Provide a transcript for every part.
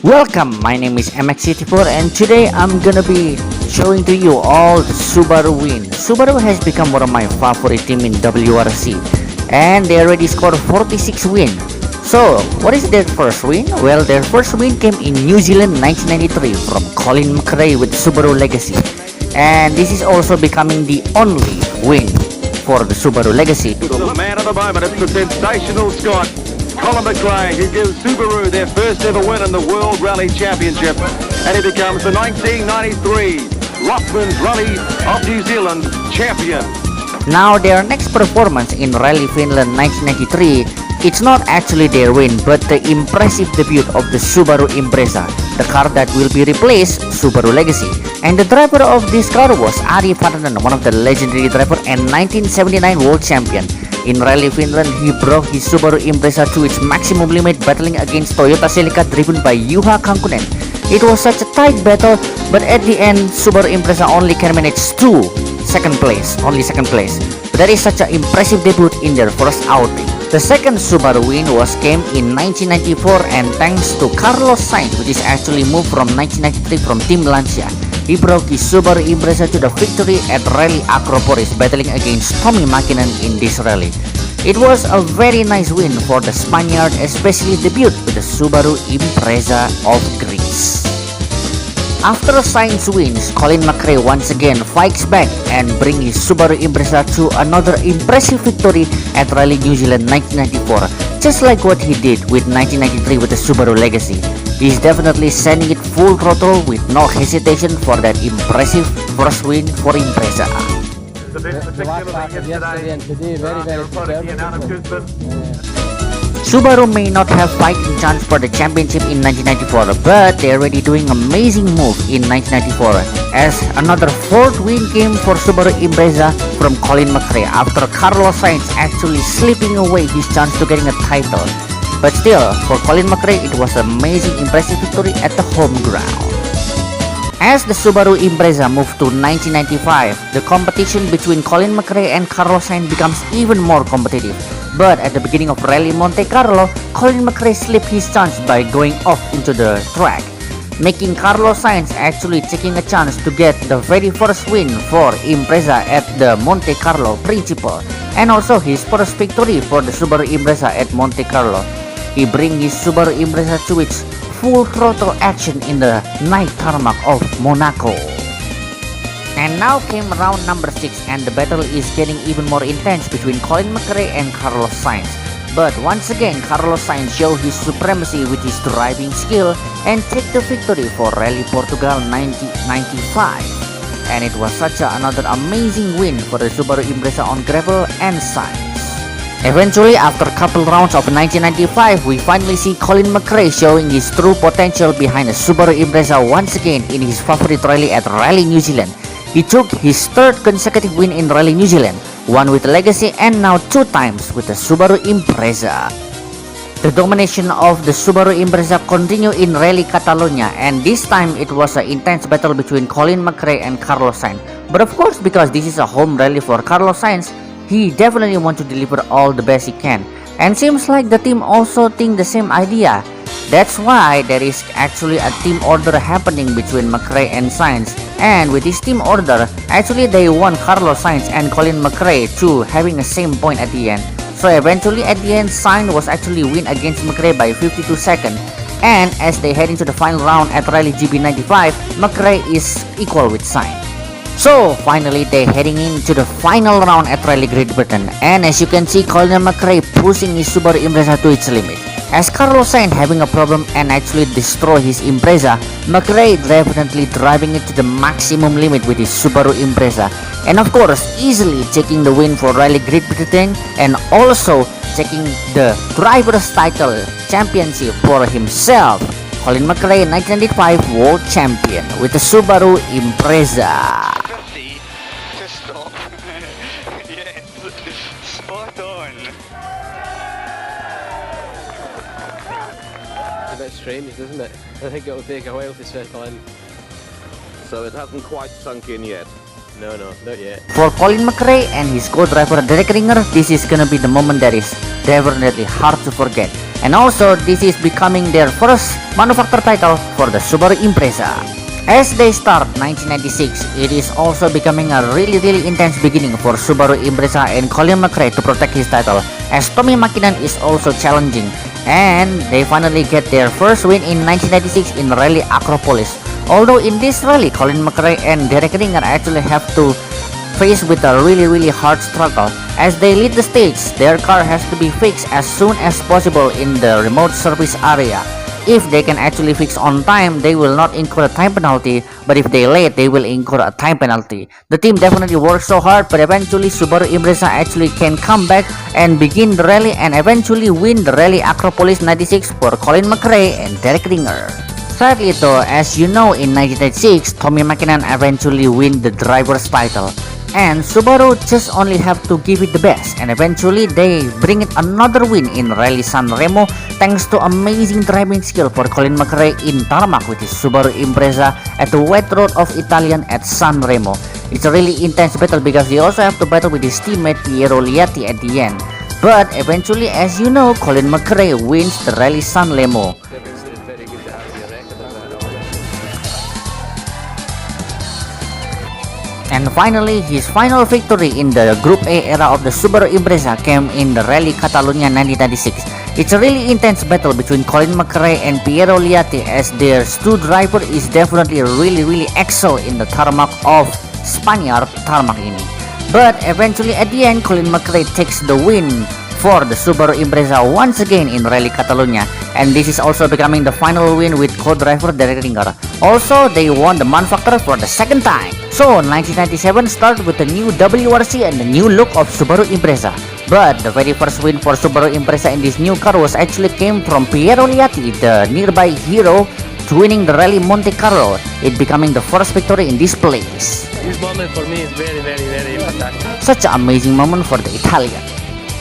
Welcome, my name is MX84 and today I'm gonna be showing to you all the Subaru win. Subaru has become one of my favorite team in WRC and they already scored 46 win. So, what is their first win? Well, their first win came in New Zealand 1993 from Colin McRae with Subaru Legacy. And this is also becoming the only win for the Subaru Legacy. The man of the moment, it's the sensational Scot, Colin McRae, who gives Subaru their first ever win in the World Rally Championship. And he becomes the 1993 Rothmans Rally of New Zealand champion. Now, their next performance in Rally Finland 1993, it's not actually their win, but the impressive debut of the Subaru Impreza, the car that will be replaced Subaru Legacy. And the driver of this car was Ari Vatanen, one of the legendary driver and 1979 world champion. In Rally Finland, he broke his Subaru Impreza to its maximum limit, battling against Toyota Celica driven by Juha Kankkunen. It was such a tight battle, but at the end, Subaru Impreza only can manage second place. But that is such an impressive debut in their first outing. The second Subaru win came in 1994 and thanks to Carlos Sainz, which is actually moved from 1993 from Team Lancia. He broke his Subaru Impreza to the victory at Rally Acropolis, battling against Tommy Mäkinen in this rally. It was a very nice win for the Spaniard, especially debut with the Subaru Impreza of Greece. After Sainz wins, Colin McRae once again fights back and brings his Subaru Impreza to another impressive victory at Rally New Zealand 1994, just like what he did with 1993 with the Subaru Legacy. He's definitely sending it full throttle with no hesitation for that impressive first win for Impreza. The last lap of yesterday and today, very conservative. Subaru may not have fighting chance for the championship in 1994, but they're already doing amazing move in 1994 as another fourth win came for Subaru Impreza from Colin McRae after Carlos Sainz actually slipping away his chance to getting a title. But still, for Colin McRae, it was an amazing impressive victory at the home ground. As the Subaru Impreza moved to 1995, the competition between Colin McRae and Carlos Sainz becomes even more competitive. But at the beginning of Rally Monte Carlo, Colin McRae slipped his chance by going off into the track, making Carlos Sainz actually taking a chance to get the very first win for Impreza at the Monte Carlo Principal, and also his first victory for the Subaru Impreza at Monte Carlo. He brings his Subaru Impreza to its full throttle action in the night tarmac of Monaco. And now came round number 6 and the battle is getting even more intense between Colin McRae and Carlos Sainz. But once again, Carlos Sainz showed his supremacy with his driving skill and take the victory for Rally Portugal 1995. And it was such another amazing win for the Subaru Impreza on gravel and Sainz. Eventually, after a couple rounds of 1995, we finally see Colin McRae showing his true potential behind the Subaru Impreza once again in his favorite rally at Rally New Zealand. He took his third consecutive win in Rally New Zealand, one with Legacy and now 2 times with the Subaru Impreza. The domination of the Subaru Impreza continued in Rally Catalonia, and this time it was an intense battle between Colin McRae and Carlos Sainz. But of course, because this is a home rally for Carlos Sainz, he definitely wants to deliver all the best he can. And seems like the team also think the same idea. That's why there is actually a team order happening between McRae and Sainz. And with this team order, actually they want Carlos Sainz and Colin McRae to having the same point at the end. So eventually at the end, Sainz was actually win against McRae by 52 seconds. And as they head into the final round at Rally GB95, McRae is equal with Sainz. So finally they're heading into the final round at Rally Great Britain, and as you can see, Colin McRae pushing his Subaru Impreza to its limit. As Carlos Sainz having a problem and actually destroy his Impreza, McRae definitely driving it to the maximum limit with his Subaru Impreza, and of course easily taking the win for Rally Great Britain and also taking the driver's title championship for himself. Colin McRae 1995 World Champion with the Subaru Impreza. Spot on. It's a bit strange, isn't it? I think it'll take a while to settle in. So it hasn't quite sunk in yet. No, not yet. For Colin McRae and his co-driver Derek Ringer, this is gonna be the moment that is definitely hard to forget. And also, this is becoming their first manufacturer title for the Subaru Impreza. As they start 1996, it is also becoming a really intense beginning for Subaru Impreza and Colin McRae to protect his title, as Tommy Mäkinen is also challenging, and they finally get their first win in 1996 in Rally Acropolis. Although in this rally, Colin McRae and Derek Ringer actually have to face with a really hard struggle. As they lead the stage, their car has to be fixed as soon as possible in the remote service area. If they can actually fix on time, they will not incur a time penalty, but if they late, they will incur a time penalty. The team definitely works so hard, but eventually Subaru Impreza actually can come back and begin the rally and eventually win the Rally Acropolis 96 for Colin McRae and Derek Ringer. Sadly though, as you know, in 1996, Tommy Mäkinen eventually win the driver's title. And Subaru just only have to give it the best, and eventually they bring it another win in Rally San Remo thanks to amazing driving skill for Colin McRae in tarmac with his Subaru Impreza at the wet road of Italian at San Remo. It's a really intense battle because they also have to battle with his teammate Piero Liatti at the end. But eventually, as you know, Colin McRae wins the Rally San Remo. And finally, his final victory in the Group A era of the Subaru Impreza came in the Rally Catalunya 1996. It's a really intense battle between Colin McRae and Piero Liatti, as their two driver is definitely really excel in the tarmac of Spaniard tarmac ini. But eventually at the end, Colin McRae takes the win for the Subaru Impreza once again in Rally Catalunya, and this is also becoming the final win with co-driver Derek Ringer. Also, they won the manufacturer for the second time. So 1997 started with the new WRC and the new look of Subaru Impreza. But the very first win for Subaru Impreza in this new car was actually came from Piero Liatti, the nearby hero, winning the Rally Monte Carlo, it becoming the first victory in this place. This moment for me is very fantastic. Such an amazing moment for the Italian.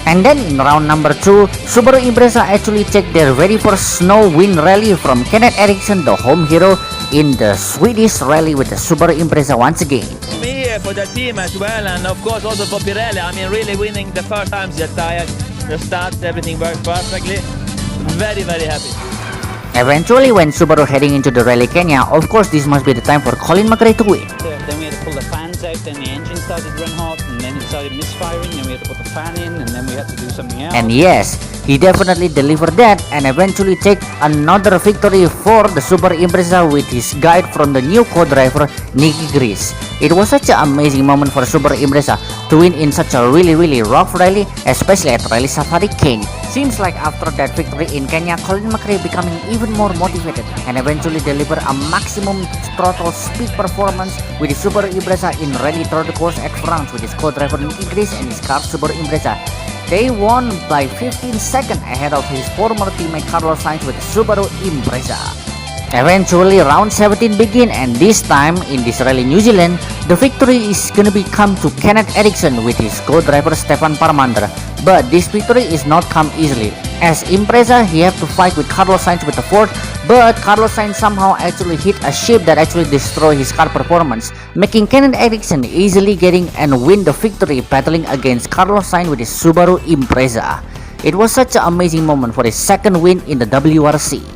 And then in round number 2, Subaru Impreza actually take their very first snow win rally from Kenneth Eriksson, the home hero, in the Swedish rally with the Subaru Impreza once again. Me for the team as well, and of course also for Pirelli. I mean, really winning the first times the tires, the starts, everything worked perfectly. Very happy. Eventually, when Subaru heading into the Rally Kenya, of course this must be the time for Colin McRae to win. Then we had to pull the fans out, then the engine started to run hot, and then it started misfiring, and we had to put the fan in, and then we had to do something else. And yes, he definitely delivered that and eventually take another victory for the Subaru Impreza with his guide from the new co-driver Nicky Gris. It was such an amazing moment for Subaru Impreza to win in such a really rough rally, especially at Rally Safari Kenya. Seems like after that victory in Kenya, Colin McRae becoming even more motivated and eventually deliver a maximum throttle speed performance with his Subaru Impreza in Rally Tour de Course at France with his co-driver Nicky Gris and his car Subaru Impreza. They won by 15 seconds ahead of his former teammate Carlos Sainz with the Subaru Impreza. Eventually, round 17 begin, and this time in this rally New Zealand, the victory is gonna come to Kenneth Eriksson with his co-driver Stefan Parmander. But this victory is not come easily. As Impreza, he have to fight with Carlos Sainz with the fourth, but Carlos Sainz somehow actually hit a ship that actually destroyed his car performance, making Kenneth Eriksson easily getting and win the victory battling against Carlos Sainz with his Subaru Impreza. It was such an amazing moment for his second win in the WRC.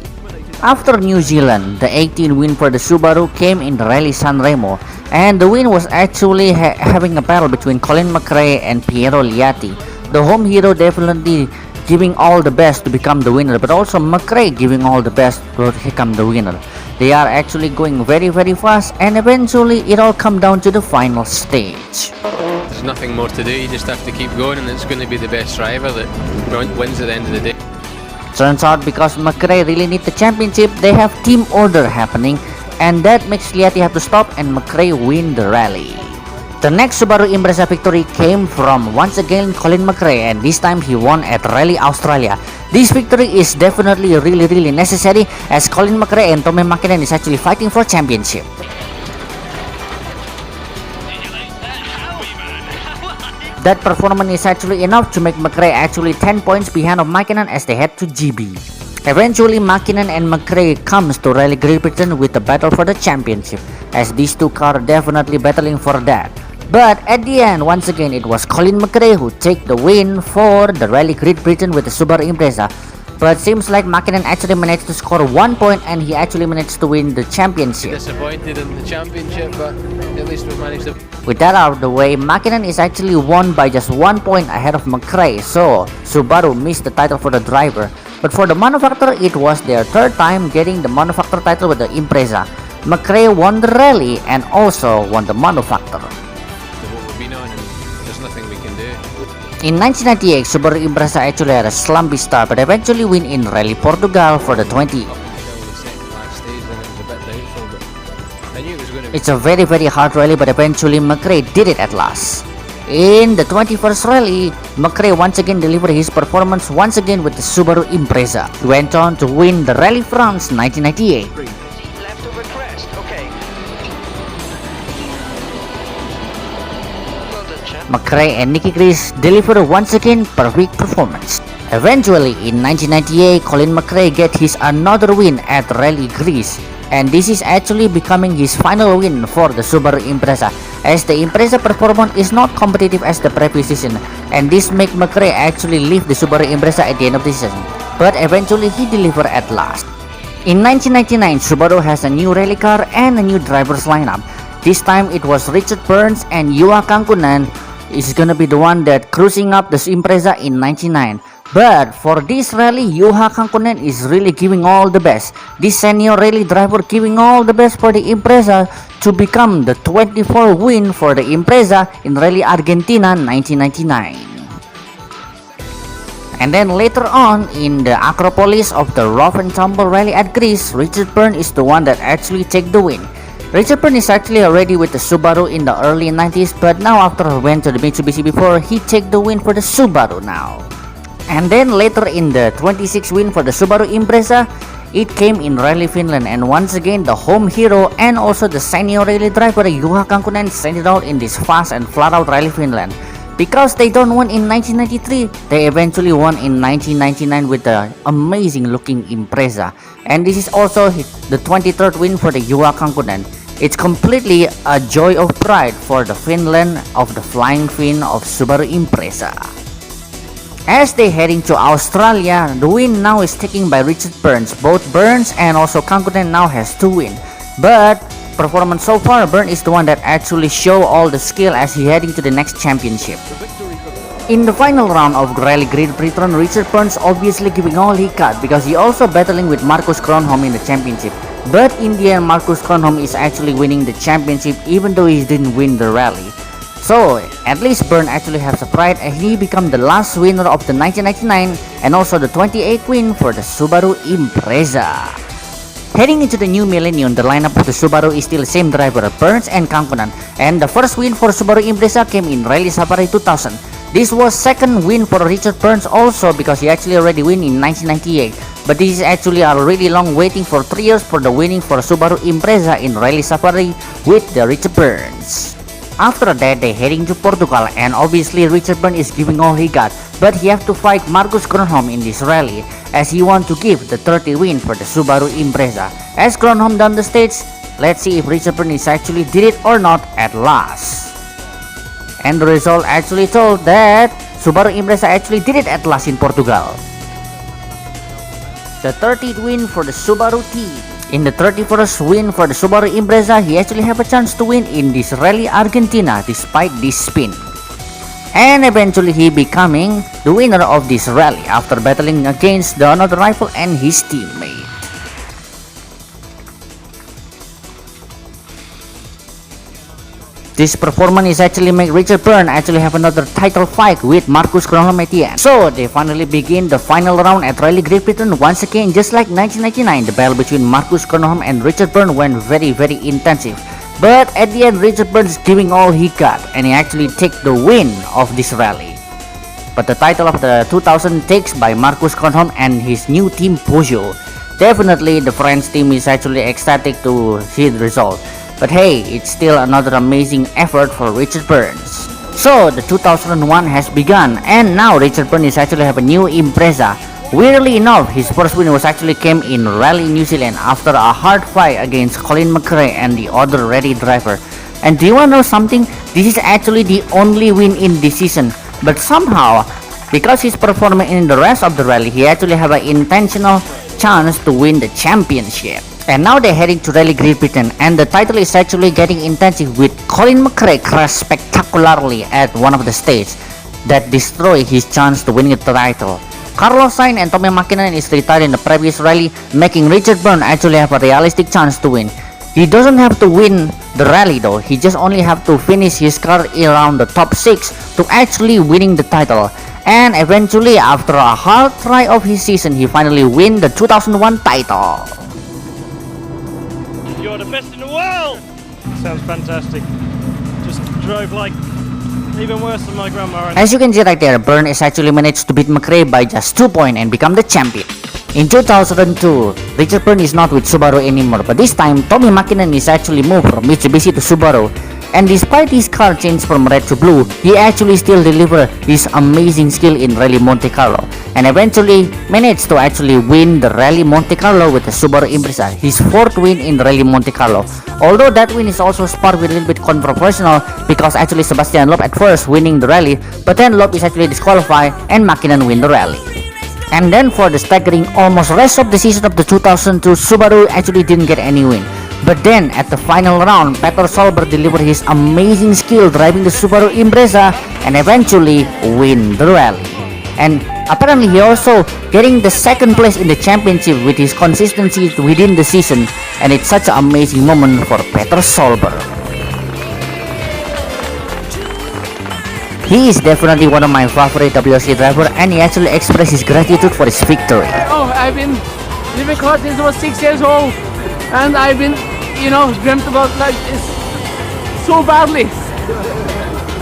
After New Zealand, the 18th win for the Subaru came in the Rally San Remo, and the win was actually having a battle between Colin McRae and Piero Liatti. The home hero definitely giving all the best to become the winner, but also McRae giving all the best to become the winner. They are actually going very fast, and eventually it all come down to the final stage. There's nothing more to do, you just have to keep going, and it's going to be the best driver that wins at the end of the day. Turns out because McRae really need the championship, they have team order happening, and that makes Liatti have to stop and McRae win the rally. The next Subaru Impreza victory came from once again Colin McRae, and this time he won at Rally Australia. This victory is definitely really necessary, as Colin McRae and Tommy Mäkinen is actually fighting for championship. That performance is actually enough to make McRae actually 10 points behind of Mäkinen as they head to GB. Eventually, Mäkinen and McRae comes to Rally Great Britain with a battle for the championship, as these two cars definitely battling for that. But at the end, once again, it was Colin McRae who take the win for the Rally Great Britain with the Subaru Impreza. But seems like Mäkinen actually managed to score 1 point and he actually managed to win the championship. Disappointed in the championship, but at least we've managed to. With that out of the way, Mäkinen is actually won by just 1 point ahead of McRae, so Subaru missed the title for the driver. But for the manufacturer, it was their third time getting the manufacturer title with the Impreza. McRae won the rally and also won the manufacturer. What we've been on, and there's nothing we can do. In 1998, Subaru Impreza actually had a slumpy start but eventually win in Rally Portugal for the 20. Up until the second last stage, then it was a bit doubtful, but I knew it was going to be. It's a very hard rally but eventually McRae did it at last. In the 21st rally, McRae once again delivered his performance once again with the Subaru Impreza. He went on to win the Rally France 1998. Left over crest, okay. Well done, chap. McRae and Nicky Gris delivered once again perfect performance. Eventually, in 1998, Colin McRae get his another win at Rally Greece, and this is actually becoming his final win for the Subaru Impreza, as the Impreza performance is not competitive as the previous season, and this make McRae actually leave the Subaru Impreza at the end of the season, but eventually he delivered at last. In 1999, Subaru has a new rally car and a new drivers lineup. This time it was Richard Burns and Juha Kankkunen is gonna be the one that cruising up the Impreza in 99. But for this rally, Juha Kankkunen is really giving all the best. This senior rally driver giving all the best for the Impreza to become the 24th win for the Impreza in Rally Argentina 1999. And then later on, in the Acropolis of the Rough and Tumble Rally at Greece, Richard Burns is the one that actually take the win. Richard Burns is actually already with the Subaru in the early 90s, but now after he went to the Mitsubishi before, he take the win for the Subaru now. And then later in the 26th win for the Subaru Impreza, it came in Rally Finland, and once again the home hero and also the senior rally driver Juha Kankkunen sent it out in this fast and flat out Rally Finland. Because they don't win in 1993, they eventually won in 1999 with the amazing looking Impreza. And this is also the 23rd win for the Juha Kankkunen. It's completely a joy of pride for the Finland of the Flying Finn of Subaru Impreza. As they heading to Australia, the win now is taken by Richard Burns. Both Burns and also Kankkunen now has 2 wins. But performance so far, Burns is the one that actually show all the skill as he heading to the next championship. In the final round of Rally Great Britain, Richard Burns obviously giving all he got because he also battling with Marcus Kronholm in the championship. But in the end, Marcus Kronholm is actually winning the championship even though he didn't win the rally. So, at least Burns actually has a pride and he become the last winner of the 1999 and also the 28th win for the Subaru Impreza. Heading into the new millennium, the lineup of the Subaru is still the same driver, Burns and Kankkunen, and the first win for Subaru Impreza came in Rally Safari 2000. This was second win for Richard Burns also because he actually already win in 1998. But this is actually a really long waiting for 3 years for the winning for Subaru Impreza in Rally Safari with the Richard Burns. After that, they heading to Portugal, and obviously Richard Burns is giving all he got, but he have to fight Marcus Kronholm in this rally as he want to give the 30th win for the Subaru Impreza. As Kronholm down the stage, let's see if Richard Burns actually did it or not at last. And the result actually told that Subaru Impreza actually did it at last in Portugal. The 30th win for the Subaru team. In the 31st win for the Subaru Impreza, he actually have a chance to win in this Rally Argentina despite this spin. And eventually he becoming the winner of this rally after battling against the another rival and his teammate. This performance is actually make Richard Burns actually have another title fight with Marcus Kronholm at the end. So they finally begin the final round at Rally Great Britain once again, just like 1999. The battle between Marcus Kronholm and Richard Burns went very intensive. But at the end, Richard Burns giving all he got and he actually take the win of this rally. But the title of the 2000 takes by Marcus Kronholm and his new team Peugeot. Definitely the French team is actually ecstatic to see the result. But hey, it's still another amazing effort for Richard Burns. So the 2001 has begun and now Richard Burns actually have a new Impreza. Weirdly enough, his first win was actually came in Rally New Zealand after a hard fight against Colin McRae and the other ready driver. And do you wanna know something? This is actually the only win in this season, but somehow, because he's performing in the rest of the rally, he actually have an intentional chance to win the championship. And now they're heading to Rally Great Britain, and the title is actually getting intensive with Colin McRae crash spectacularly at one of the stages that destroy his chance to winning the title. Carlos Sainz and Tommy McKinnon is retired in the previous rally, making Richard Byrne actually have a realistic chance to win. He doesn't have to win the rally though, he just only have to finish his car around the top 6 to actually winning the title. And eventually, after a hard try of his season, he finally win the 2001 title. You're the best in the world! Sounds fantastic. Just drove like even worse than my grandma. As you can see right there, Byrne is actually managed to beat McRae by just 2 points and become the champion. In 2002, Richard Byrne is not with Subaru anymore, but this time Tommy McKinnon is actually moved from Mitsubishi to Subaru. And despite his car changed from red to blue, he actually still delivered his amazing skill in Rally Monte Carlo, and eventually managed to actually win the Rally Monte Carlo with the Subaru Impreza, his 4th win in Rally Monte Carlo. Although that win is also sparked with a little bit controversial because actually Sebastian Loeb at first winning the rally, but then Loeb is actually disqualified and McKinnon win the rally. And then for the staggering almost rest of the season of the 2002, Subaru actually didn't get any win. But then at the final round, Peter Solberg delivered his amazing skill driving the Subaru Impreza and eventually win the rally. And apparently he also getting the 2nd place in the championship with his consistency within the season, and it's such an amazing moment for Peter Solberg. He is definitely one of my favorite WRC driver, and he actually expressed his gratitude for his victory. Oh, I've been living car since I was 6 years old, and I've been, dreamt about like this so badly.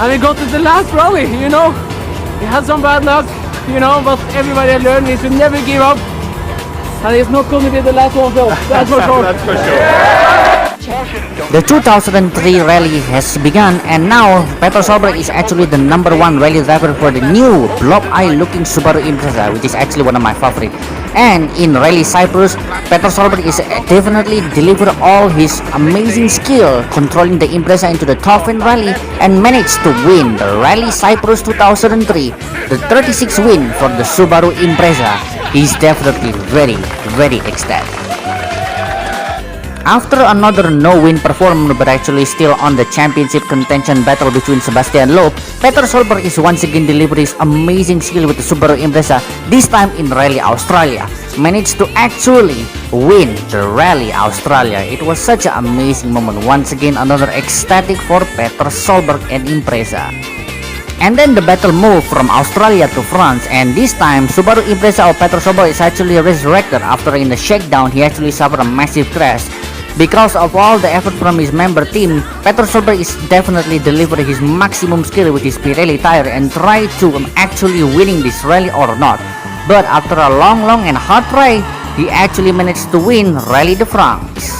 And we got to the last rally, we had some bad luck, but everybody learned is to never give up, and it's not going to be the last one, though. That's for sure. That's for sure. The 2003 rally has begun, and now Peter Solberg is actually the number 1 rally driver for the new blob-eye looking Subaru Impreza, which is actually one of my favorite. And in Rally Cyprus, Peter Solberg is definitely deliver all his amazing skill controlling the Impreza into the top end rally and managed to win the Rally Cyprus 2003, the 36th win for the Subaru Impreza. He's definitely very, very ecstatic. After another no-win performance but actually still on the championship contention battle between Sebastian Loeb, Peter Solberg is once again delivering his amazing skill with the Subaru Impreza, this time in Rally Australia. Managed to actually win the Rally Australia. It was such an amazing moment. Once again, another ecstatic for Peter Solberg and Impreza. And then the battle moved from Australia to France, and this time Subaru Impreza of Peter Solberg is actually resurrected after in the shakedown he actually suffered a massive crash. Because of all the effort from his member team, Peter Solberg is definitely delivering his maximum skill with his Pirelli tire and try to actually winning this rally or not. But after a long and hard try, he actually managed to win Rally de France.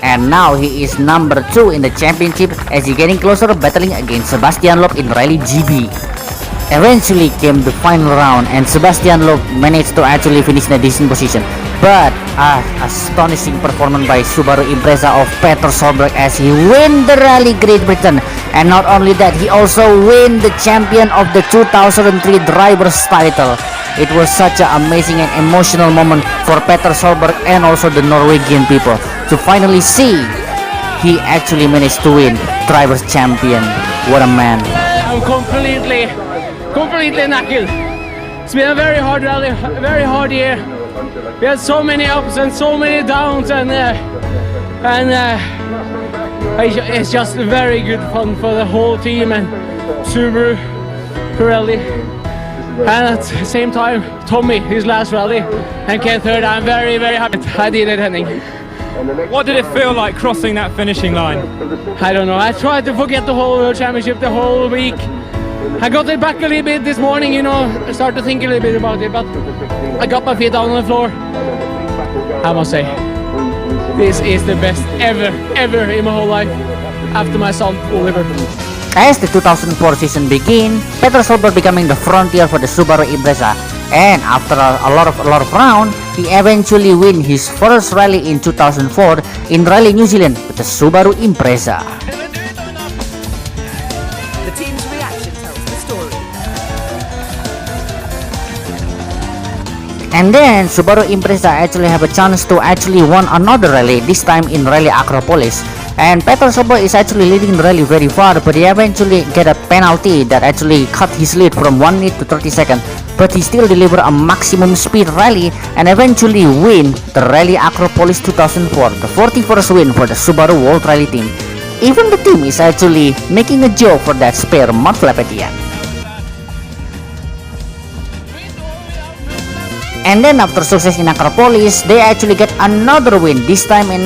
And now he is number 2 in the championship as he getting closer battling against Sebastian Loeb in Rally GB. Eventually came the final round and Sebastian Loeb managed to actually finish in a decent position. But astonishing performance by Subaru Impreza of Peter Solberg as he win the Rally Great Britain. And not only that, he also win the champion of the 2003 drivers title. It was such an amazing and emotional moment for Peter Solberg and also the Norwegian people to finally see he actually managed to win drivers champion. What a man. I'm completely knackered. It's been a very hard rally, a very hard year. We had so many ups and so many downs, and it's just very good fun for the whole team and Subaru, Pirelli, and at the same time Tommy, his last rally, and came third. I'm very happy I did it, Henning. What did it feel like crossing that finishing line? I don't know, I tried to forget the whole World Championship the whole week. I got it back a little bit this morning, I started to think a little bit about it, but I got my feet down on the floor. I must say, this is the best ever in my whole life, after my son Oliver. As the 2004 season began, Peter Solberg becoming the frontier for the Subaru Impreza, and after a lot of rounds, he eventually win his first rally in 2004 in Rally New Zealand with the Subaru Impreza. And then Subaru Impreza actually have a chance to actually won another rally, this time in Rally Acropolis. And Peter Solberg is actually leading the rally very far, but he eventually get a penalty that actually cut his lead from 1 minute to 30 seconds. But he still deliver a maximum speed rally and eventually win the Rally Acropolis 2004, the 41st win for the Subaru World Rally team. Even the team is actually making a joke for that spare mud flap at the end. And then after success in Acropolis, they actually get another win, this time in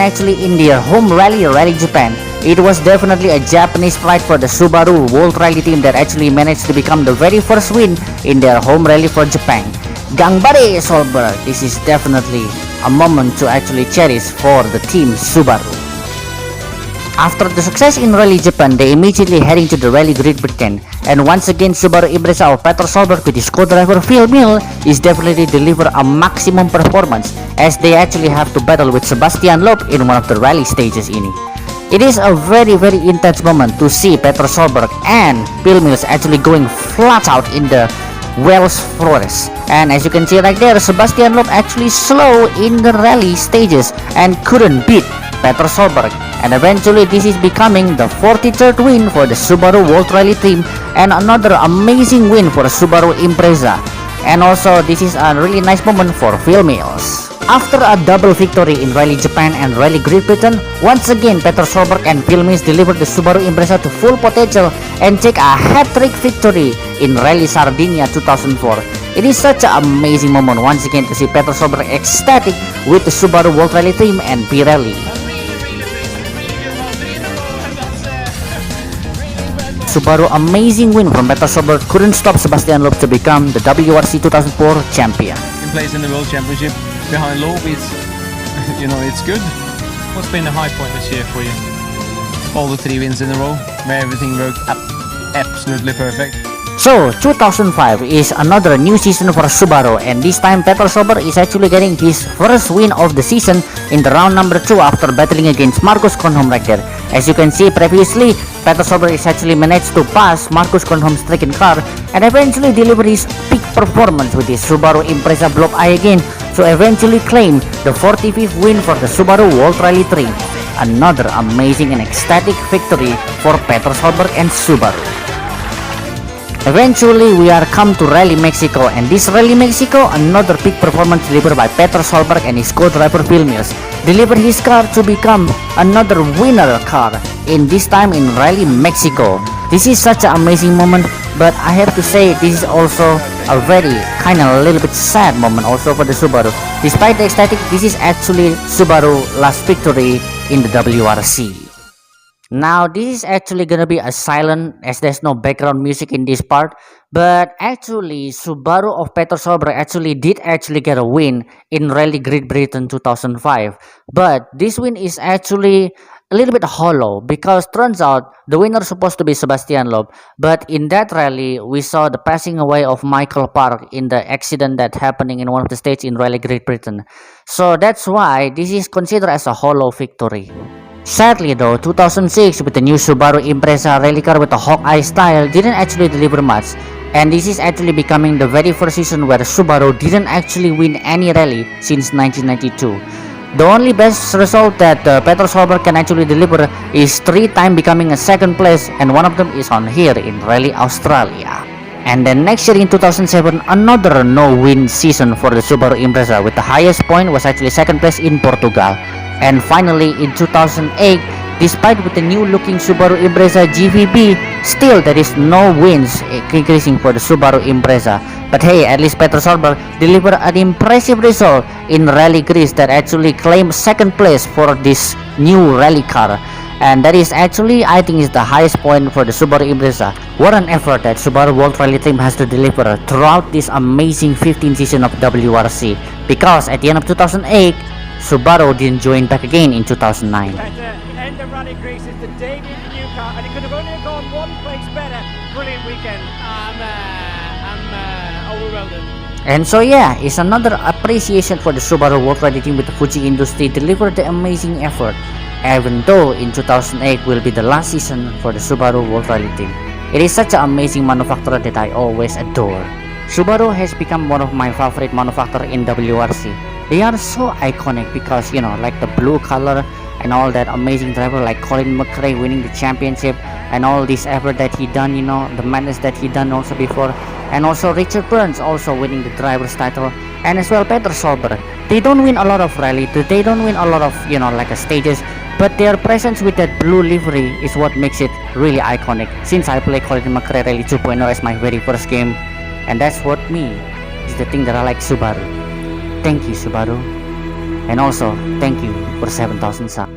their home rally, Rally Japan. It was definitely a Japanese pride for the Subaru World Rally team that actually managed to become the very first win in their home rally for Japan. Gangbare Solberg, this is definitely a moment to actually cherish for the team Subaru. After the success in Rally Japan, they immediately heading to the Rally Great Britain, and once again Subaru Impreza of Peter Solberg with his co-driver Phil Mill is definitely deliver a maximum performance as they actually have to battle with Sebastian Loeb in one of the rally stages ini. It is a very intense moment to see Peter Solberg and Phil Mills actually going flat out in the Welsh Forest, and as you can see right there, Sebastian Loeb actually slow in the rally stages and couldn't beat Peter Solberg, and eventually this is becoming the 43rd win for the Subaru World Rally team and another amazing win for Subaru Impreza. And also this is a really nice moment for Phil Mills. After a double victory in Rally Japan and Rally Great Britain, once again Peter Solberg and Phil Mills delivered the Subaru Impreza to full potential and take a hat-trick victory in Rally Sardinia 2004. It is such an amazing moment once again to see Peter Solberg ecstatic with the Subaru World Rally team and Pirelli. Subaru amazing win from Peter Solberg couldn't stop Sebastian Loeb to become the WRC 2004 champion. In place in the World Championship behind Loeb is, it's good. What's been the high point this year for you? All the 3 wins in a row, where everything worked absolutely perfect. So 2005 is another new season for Subaru, and this time Peter Solberg is actually getting his first win of the season in the round number 2 after battling against Marcus Grönholm right there. As you can see previously, Peter Solberg is actually managed to pass Marcus Grönholm's stricken car and eventually deliver his peak performance with his Subaru Impreza Block I again to eventually claim the 45th win for the Subaru World Rally 3. Another amazing and ecstatic victory for Peter Solberg and Subaru. Eventually, we are come to Rally Mexico, and this Rally Mexico, another peak performance delivered by Peter Solberg and his co-driver Phil Mills, delivered his car to become another winner car, in this time in Rally Mexico. This is such an amazing moment, but I have to say this is also a very a little bit sad moment also for the Subaru. Despite the ecstatic, this is actually Subaru last victory in the WRC. Now this is actually gonna be a silent as there's no background music in this part, but actually Subaru of Peter Solberg actually did get a win in Rally Great Britain 2005, but this win is actually a little bit hollow because turns out the winner is supposed to be Sebastian Loeb, but in that rally we saw the passing away of Michael Park in the accident that happening in one of the stages in Rally Great Britain, so that's why this is considered as a hollow victory. Sadly though, 2006 with the new Subaru Impreza rally car with the Hawkeye style didn't actually deliver much, and this is actually becoming the very first season where Subaru didn't actually win any rally since 1992. The only best result that Peter Solberg can actually deliver is 3 times becoming a second place, and one of them is on here in Rally Australia. And then next year in 2007, another no-win season for the Subaru Impreza with the highest point was actually second place in Portugal. And finally in 2008, despite with the new looking Subaru Impreza GVB, still there is no wins increasing for the Subaru Impreza. But hey, at least Peter Solberg delivered an impressive result in Rally Greece that actually claimed second place for this new rally car. And that is actually, I think, is the highest point for the Subaru Impreza. What an effort that Subaru World Rally team has to deliver throughout this amazing 15th season of WRC. Because at the end of 2008, Subaru didn't join back again in 2009. At the end of Rally Greece is the debut of the new car, and it could have only gone one place better. Brilliant weekend. I'm overwhelmed. And so yeah, it's another appreciation for the Subaru World Rally team with the Fuji Industry delivered the amazing effort, even though in 2008 will be the last season for the Subaru World Rally team. It is such an amazing manufacturer that I always adore. Subaru has become one of my favorite manufacturer in WRC. They are so iconic because, you know, like the blue color and all that amazing driver like Colin McRae winning the championship and all this effort that he done, you know, the madness that he done also before, and also Richard Burns also winning the driver's title, and as well Peter Solberg. They don't win a lot of rally, they don't win a lot of, you know, like stages, but their presence with that blue livery is what makes it really iconic. Since I play Colin McRae Rally 2.0 as my very first game, and that's what is the thing that I like Subaru. Thank you, Subaru, and also thank you for 7,000 subs.